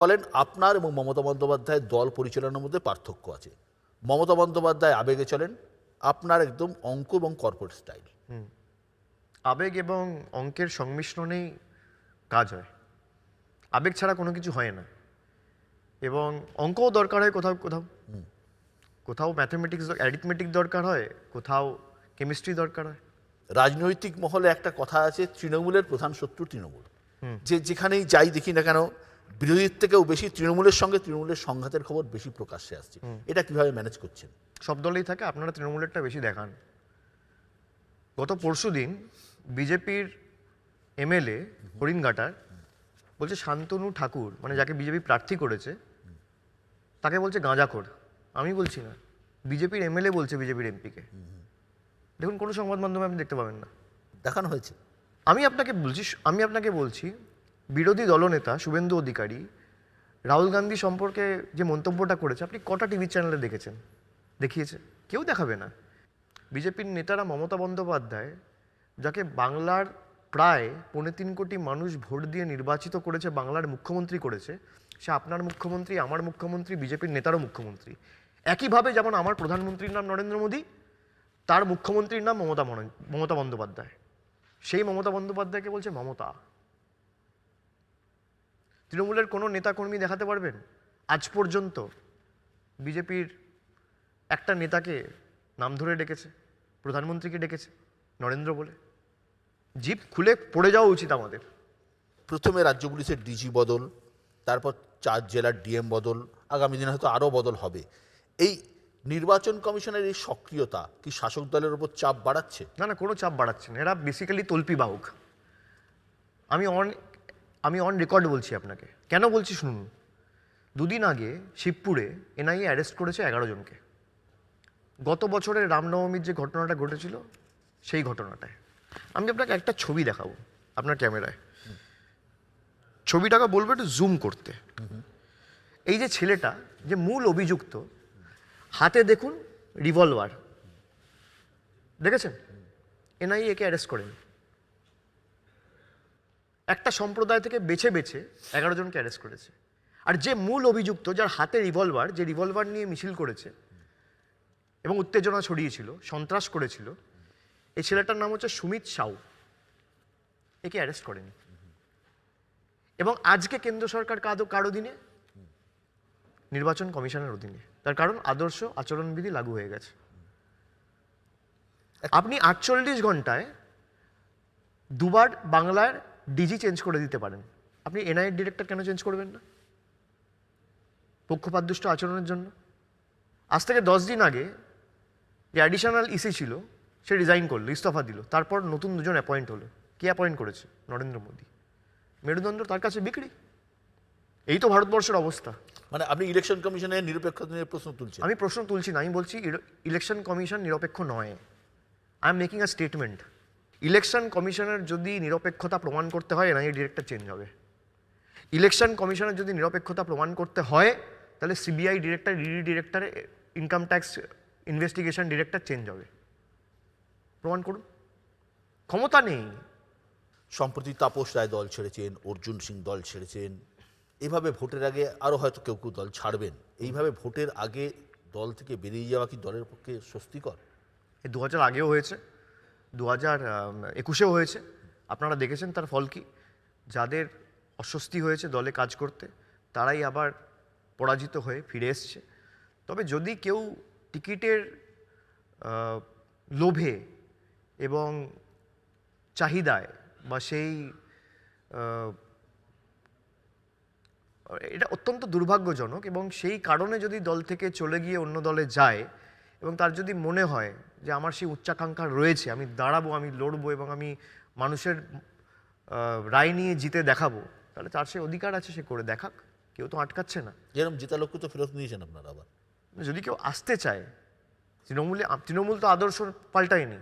বলেন আপনার এবং মমতা বন্দ্যোপাধ্যায়ের দল পরিচালনার মধ্যে পার্থক্য আছে। মমতা বন্দ্যোপাধ্যায় আবেগে চলেন, আপনার একদম অঙ্ক এবং কর্পোরেট স্টাইল। আবেগ এবং অঙ্কের সংমিশ্রণেই কাজ হয়, আবেগ ছাড়া কোনো কিছু হয় না। এবং অঙ্কও দরকার হয় কোথাও কোথাও, কোথাও ম্যাথমেটিক্স অ্যারিথমেটিক দরকার হয়, কোথাও কেমিস্ট্রি দরকার হয়। রাজনৈতিক মহলে একটা কথা আছে, তৃণমূলের প্রধান শত্রু তৃণমূল। যে যেখানেই যাই দেখি না কেন, বিরোধীর থেকেও বেশি তৃণমূলের সঙ্গে তৃণমূলের সংঘাতের খবর বেশি প্রকাশ্যে আসছে। এটা কিভাবে ম্যানেজ করছেন? সব দলেই থাকে, আপনারা তৃণমূলেরটা বেশি দেখান। গত পরশুদিন বিজেপির এমএলএ হরিণঘাটার বলছে শান্তনু ঠাকুর, মানে যাকে বিজেপি প্রার্থী করেছে, তাকে বলছে গাঁজাখোর। আমি বলছি না, বিজেপির এমএলএ বলছে বিজেপির এমপিকে। দেখুন, কোনো সংবাদ মাধ্যমে আপনি দেখতে পাবেন না, দেখানো হয়েছে। আমি আপনাকে বলছি বিরোধী দলনেতা শুভেন্দু অধিকারী রাহুল গান্ধী সম্পর্কে যে মন্তব্যটা করেছে, আপনি কটা টিভি চ্যানেলে দেখেছেন? দেখিয়েছে? কেউ দেখাবে না। বিজেপির নেতারা মমতা বন্দ্যোপাধ্যায়, যাকে বাংলার প্রায় 3.25 কোটি মানুষ ভোট দিয়ে নির্বাচিত করেছে, বাংলার মুখ্যমন্ত্রী করেছে, সে আপনার মুখ্যমন্ত্রী, আমার মুখ্যমন্ত্রী, বিজেপির নেতারও মুখ্যমন্ত্রী। একইভাবে যেমন আমার প্রধানমন্ত্রীর নাম নরেন্দ্র মোদী, তার মুখ্যমন্ত্রীর নাম মমতা বন্দ্যোপাধ্যায়। সেই মমতা বন্দ্যোপাধ্যায়কে বলছে মমতা। তৃণমূলের কোনো নেতাকর্মী দেখাতে পারবেন আজ পর্যন্ত বিজেপির একটা নেতাকে নাম ধরে ডেকেছে, প্রধানমন্ত্রীকে ডেকেছে নরেন্দ্র বলে? জিভ খুলে পড়ে যাওয়া উচিত আমাদের। প্রথমে রাজ্য পুলিশের ডিজি বদল, তারপর 4 জেলার ডিএম বদল, আগামী দিনে হয়তো আরও বদল হবে। এই নির্বাচন কমিশনের এই সক্রিয়তা কি শাসক দলের উপর চাপ বাড়াচ্ছে? না না, কোনো চাপ বাড়াচ্ছে না, এরা বেসিক্যালি তল্পি বাহক। আমি অন রেকর্ড বলছি আপনাকে, কেন বলছি শুনুন। দুদিন আগে শিবপুরে এনআইএ অ্যারেস্ট করেছে 11 জনকে। গত বছরের রামনবমীর যে ঘটনাটা ঘটেছিল, সেই ঘটনাটায় আমি আপনাকে একটা ছবি দেখাবো আপনার ক্যামেরায়। ছবিটাকে বলবো একটু জুম করতে। এই যে ছেলেটা, যে মূল অভিযুক্ত, হাতে দেখুন রিভলভার, দেখেছেন? এনআইএ একে অ্যারেস্ট করেন। একটা সম্প্রদায় থেকে বেছে বেছে 11 জনকে অ্যারেস্ট করেছে। আর যে মূল অভিযুক্ত, যার হাতে রিভলভার, যে রিভলভার নিয়ে মিছিল করেছে এবং উত্তেজনা ছড়িয়েছিল, সন্ত্রাস করেছিল, এই ছেলেটার নাম হচ্ছে সুমিত সাউ। একে অ্যারেস্ট করেনি। এবং আজকে কেন্দ্র সরকার কার অধীনে? নির্বাচন কমিশনের অধীনে। তার কারণ আদর্শ আচরণবিধি লাগু হয়ে গেছে। আপনি 48 ঘন্টায় দুবার বাংলার ডিজি চেঞ্জ করে দিতে পারেন, আপনি এনআইএর ডিরেক্টর কেন চেঞ্জ করবেন না? পক্ষপাতদুষ্ট আচরণের জন্য। আজ থেকে 10 দিন আগে যে অ্যাডিশনাল ইসি ছিল, সে রিজাইন করলো, ইস্তফা দিল। তারপর নতুন 2 জন অ্যাপয়েন্ট হলো। কে অ্যাপয়েন্ট করেছে? নরেন্দ্র মোদী। মেরুদণ্ড তার কাছে বিক্রি। এই তো ভারতবর্ষের অবস্থা। মানে আপনি ইলেকশন কমিশনের নিরপেক্ষতা নিয়ে প্রশ্ন তুলছেন? আমি প্রশ্ন তুলছি না, আমি বলছি ইলেকশন কমিশন নিরপেক্ষ নয়। I am making a statement. Election কমিশনের যদি নিরপেক্ষতা প্রমাণ করতে হয়, এনআইএ ডিরেক্টর চেঞ্জ হবে। ইলেকশন কমিশনের যদি নিরপেক্ষতা প্রমাণ করতে হয়, তাহলে CBI director, ED director, income tax investigation director change হবে। প্রমাণ করুন। ক্ষমতা নেই। সম্প্রতি তাপস রায় দল ছেড়েছেন, অর্জুন সিং দল ছেড়েছেন। এইভাবে ভোটের আগে আরও হয়তো কেউ কেউ দল ছাড়বেন। এইভাবে ভোটের আগে দল থেকে বেরিয়ে যাওয়া কি দলের পক্ষে স্বস্তিকর? 2000 আগেও হয়েছে, 2021-এও হয়েছে। আপনারা দেখেছেন তার ফল কি। যাদের অস্বস্তি হয়েছে দলে কাজ করতে, তারাই আবার পরাজিত হয়ে ফিরে এসছে। তবে যদি কেউ টিকিটের লোভে এবং চাহিদায় বা সেই এটা অত্যন্ত দুর্ভাগ্যজনক, এবং সেই কারণে যদি দল থেকে চলে গিয়ে অন্য দলে যায় এবং তার যদি মনে হয় যে আমার সেই উচ্চাকাঙ্ক্ষা রয়েছে, আমি দাঁড়াবো, আমি লড়বো এবং আমি মানুষের রায় নিয়ে জিতে দেখাবো, তাহলে তার সে অধিকার আছে, সে করে দেখাক। কেউ তো আটকাচ্ছে না। যেরকম জেতা লক্ষ্য তো ফেরত নিয়েছেন আপনারা আবার। যদি কেউ আসতে চায়, তৃণমূল তো আদর্শ পাল্টায়নি।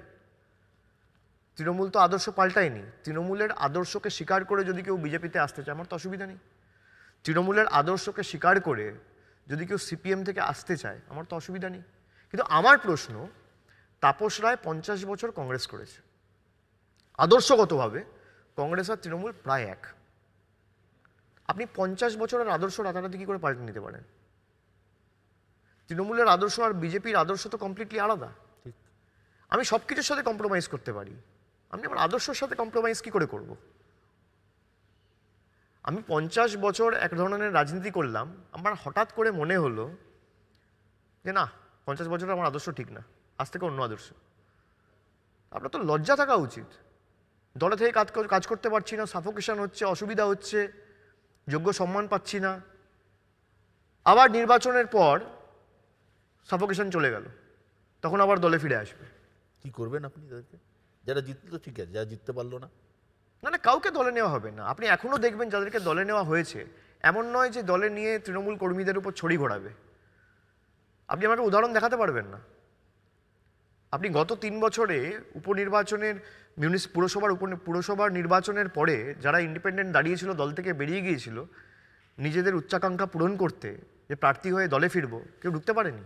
তৃণমূলের আদর্শকে স্বীকার করে যদি কেউ বিজেপিতে আসতে চায়, আমার তো অসুবিধা নেই। তৃণমূলের আদর্শকে স্বীকার করে যদি কেউ সিপিএম থেকে আসতে চায়, আমার তো অসুবিধা নেই। কিন্তু আমার প্রশ্ন, তাপস রায় 50 বছর কংগ্রেস করেছে। আদর্শগতভাবে কংগ্রেস আর তৃণমূল প্রায় এক। আপনি 50 বছরের আদর্শ রাতারাতি কি করে পাল্টে নিতে পারেন? তৃণমূলের আদর্শ আর বিজেপির আদর্শ তো কমপ্লিটলি আলাদা। ঠিক। আমি সব কিছুর সাথে কম্প্রোমাইজ করতে পারি, আমি আমার আদর্শের সাথে কম্প্রোমাইজ কি করে করব? আমি 50 বছর এক ধরনের রাজনীতি করলাম, আমার হঠাৎ করে মনে হলো যে না, 50 বছরের আমার আদর্শ ঠিক না, আজ থেকে অন্য আদর্শ। আপনার তো লজ্জা থাকা উচিত। দলে থেকে কাজ করতে পারছি না, সাফোকেশন হচ্ছে, অসুবিধা হচ্ছে, যোগ্য সম্মান পাচ্ছি না। আবার নির্বাচনের পর সাফোকেশন চলে গেল, তখন আবার দলে ফিরে আসবে। কি করবেন আপনি তাদেরকে? যারা জিতলো তো ঠিক আছে, যারা জিততে পারলো না? না না, কাউকে দলে নেওয়া হবে না। আপনি এখনো দেখবেন যাদেরকে দলে নেওয়া হয়েছে, এমন নয় যে দলে নিয়ে তৃণমূল কর্মীদের উপর ছড়ি ঘোরাবে। আপনি আমাকে উদাহরণ দেখাতে পারবেন না। আপনি গত 3 বছরে উপনির্বাচনের পুরসভার নির্বাচনের পরে যারা ইন্ডিপেন্ডেন্ট দাঁড়িয়েছিল, দল থেকে বেরিয়ে গিয়েছিল, নিজেদের উচ্চাকাঙ্ক্ষা পূরণ করতে, যে প্রার্থী হয়ে দলে ফিরবো, কেউ ঢুকতে পারেনি।